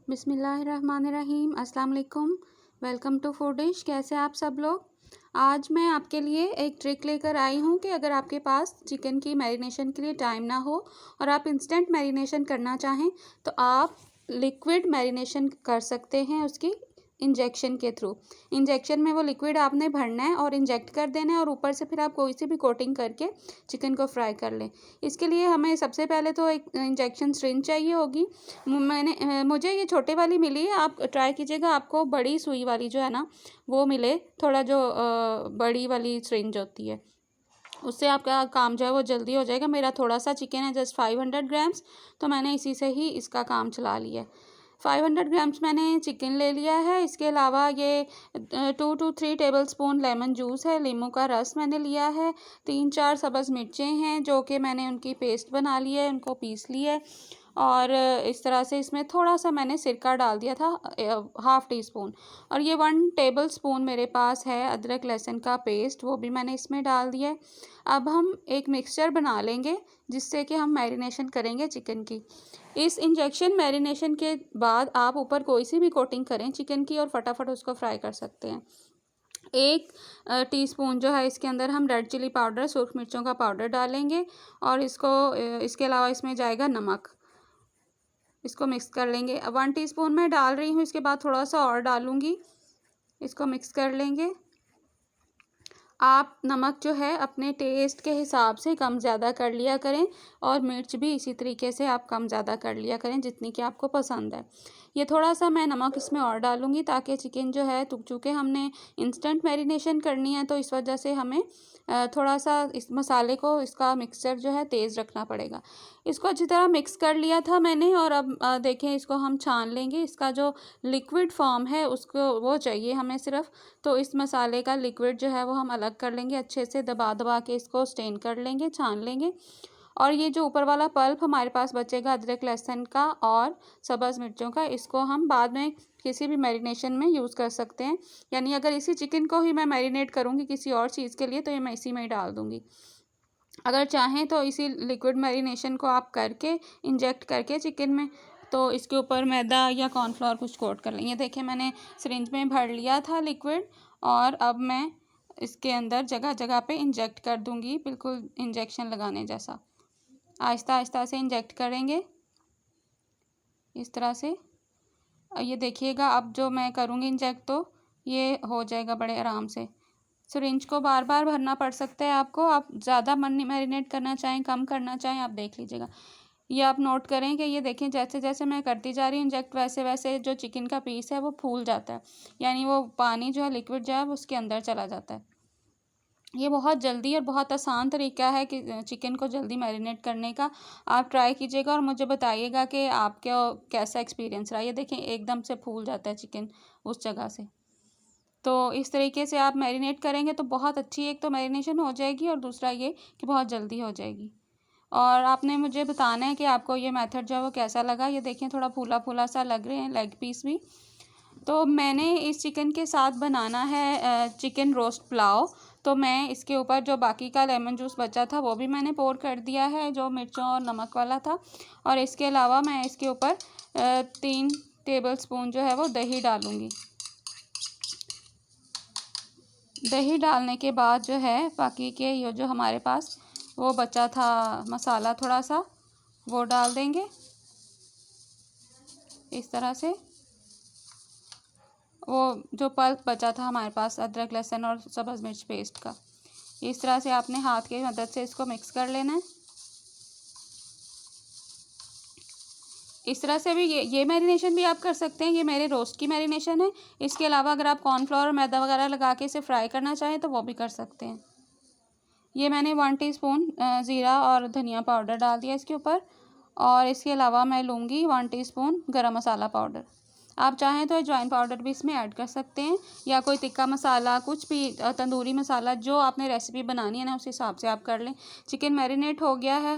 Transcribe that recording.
बिस्मिल्लाहिर्रहमानिर्रहीम। अस्सलाम वालेकुम। Welcome to Food Dish. कैसे आप सब लोग। आज मैं आपके लिए एक ट्रिक लेकर आई हूँ कि अगर आपके पास चिकन की मैरिनेशन के लिए टाइम ना हो और आप इंस्टेंट मैरिनेशन करना चाहें तो आप लिक्विड मैरिनेशन कर सकते हैं उसकी इंजेक्शन के थ्रू। इंजेक्शन में वो लिक्विड आपने भरना है और इंजेक्ट कर देना है और ऊपर से फिर आप कोई सी भी कोटिंग करके चिकन को फ्राई कर लें। इसके लिए हमें सबसे पहले तो एक इंजेक्शन सिरिंज चाहिए होगी। मुझे ये छोटे वाली मिली है, आप ट्राई कीजिएगा आपको बड़ी सुई वाली जो है ना वो मिले, थोड़ा जो बड़ी वाली सिरिंज होती है उससे आपका काम जो है वो जल्दी हो जाएगा। मेरा थोड़ा सा चिकन है, जस्ट 500 ग्राम्स, तो मैंने इसी से ही इसका काम चला लिया है। 500 ग्राम्स मैंने चिकन ले लिया है। इसके अलावा ये 2 to 3 table spoon lemon juice है, नींबू का रस मैंने लिया है। 3-4 सब्ज़ मिर्चें हैं जो कि मैंने उनकी पेस्ट बना ली है, उनको पीस लिया है। और इस तरह से इसमें थोड़ा सा मैंने सिरका डाल दिया था, हाफ़ टी स्पून। और ये 1 टेबल स्पून मेरे पास है अदरक लहसुन का पेस्ट, वो भी मैंने इसमें डाल दिया है। अब हम एक मिक्सचर बना लेंगे जिससे कि हम मैरिनेशन करेंगे चिकन की। इस इंजेक्शन मैरिनेशन के बाद आप ऊपर कोई सी भी कोटिंग करें चिकन की और फटाफट उसको फ्राई कर सकते हैं। 1 टीस्पून जो है इसके अंदर हम रेड चिली पाउडर, सूख मिर्चों का पाउडर डालेंगे और इसके अलावा इसमें जाएगा नमक। इसको मिक्स कर लेंगे। 1 टीस्पून मैं डाल रही हूँ, इसके बाद थोड़ा सा और डालूँगी। इसको मिक्स कर लेंगे। आप नमक जो है अपने टेस्ट के हिसाब से कम ज़्यादा कर लिया करें और मिर्च भी इसी तरीके से आप कम ज़्यादा कर लिया करें जितनी कि आपको पसंद है। ये थोड़ा सा मैं नमक इसमें और डालूँगी ताकि चिकन जो है चूँकि हमने इंस्टेंट मैरिनेशन करनी है तो इस वजह से हमें थोड़ा सा इस मसाले को, इसका मिक्सचर जो है तेज़ रखना पड़ेगा। इसको अच्छी तरह मिक्स कर लिया था मैंने और अब देखें इसको हम छान लेंगे। इसका जो लिक्विड फॉर्म है उसको वो चाहिए हमें सिर्फ, तो इस मसाले का लिक्विड जो है वो हम अलग कर लेंगे। अच्छे से दबा दबा के इसको स्टेन कर लेंगे, छान लेंगे। और ये जो ऊपर वाला पल्प हमारे पास बचेगा अदरक लहसुन का और सब्ज़ मिर्चों का, इसको हम बाद में किसी भी मैरिनेशन में यूज़ कर सकते हैं। यानी अगर इसी चिकन को ही मैं मैरिनेट करूँगी किसी और चीज़ के लिए तो ये मैं इसी में ही डाल दूँगी। अगर चाहें तो इसी लिक्विड मैरिनेशन को आप करके इंजेक्ट करके चिकन में तो इसके ऊपर मैदा या कॉर्नफ्लोर कुछ कोट कर लें। ये देखिए मैंने सिरिंज में भर लिया था लिक्विड और अब मैं इसके अंदर जगह जगह पे इंजेक्ट कर दूंगी, बिल्कुल इंजेक्शन लगाने जैसा। आहिस्ता आहिस्ता से इंजेक्ट करेंगे इस तरह से। ये देखिएगा अब जो मैं करूँगी इंजेक्ट तो ये हो जाएगा बड़े आराम से। सिरिंज को बार बार भरना पड़ सकता है आपको, आप ज़्यादा मैरिनेट करना चाहें कम करना चाहें आप देख लीजिएगा। ये आप नोट करें कि ये देखें जैसे जैसे मैं करती जा रही हूँ इंजेक्ट वैसे वैसे जो चिकन का पीस है वो फूल जाता है, यानी वो पानी जो है लिक्विड जो है वो उसके अंदर चला जाता है। ये बहुत जल्दी और बहुत आसान तरीका है कि चिकन को जल्दी मैरिनेट करने का। आप ट्राई कीजिएगा और मुझे बताइएगा कि आपका कैसा एक्सपीरियंस रहा। ये देखें एकदम से फूल जाता है चिकन उस जगह से। तो इस तरीके से आप मैरिनेट करेंगे तो बहुत अच्छी एक तो मैरिनेशन हो जाएगी और दूसरा ये कि बहुत जल्दी हो जाएगी। और आपने मुझे बताना है कि आपको ये मेथड जो है वो कैसा लगा। ये देखें थोड़ा फूला फूला सा लग रहे हैं लेग पीस भी। तो मैंने इस चिकन के साथ बनाना है चिकन रोस्ट पुलाव, तो मैं इसके ऊपर जो बाकी का लेमन जूस बचा था वो भी मैंने पोर कर दिया है जो मिर्चों और नमक वाला था। और इसके अलावा मैं इसके ऊपर 3 टेबल स्पून जो है वो दही डालूँगी। दही डालने के बाद जो है बाकी के ये जो हमारे पास वो बचा था मसाला थोड़ा सा वो डाल देंगे इस तरह से। वो जो पल्प बचा था हमारे पास अदरक लहसुन और सब्ज़ मिर्च पेस्ट का, इस तरह से आपने हाथ की मदद से इसको मिक्स कर लेना है। इस तरह से भी ये मैरिनेशन भी आप कर सकते हैं। ये मेरे रोस्ट की मैरिनेशन है। इसके अलावा अगर आप कॉर्नफ्लोर और मैदा वगैरह लगा के इसे फ्राई करना चाहें तो वो भी कर सकते हैं। ये मैंने 1 टीस्पून ज़ीरा और धनिया पाउडर डाल दिया इसके ऊपर और इसके अलावा मैं लूँगी 1 टीस्पून गरम मसाला पाउडर। आप चाहें तो अजवाइन पाउडर भी इसमें ऐड कर सकते हैं या कोई तिक्का मसाला कुछ भी तंदूरी मसाला जो आपने रेसिपी बनानी है ना उस हिसाब से आप कर लें। चिकन मैरिनेट हो गया है।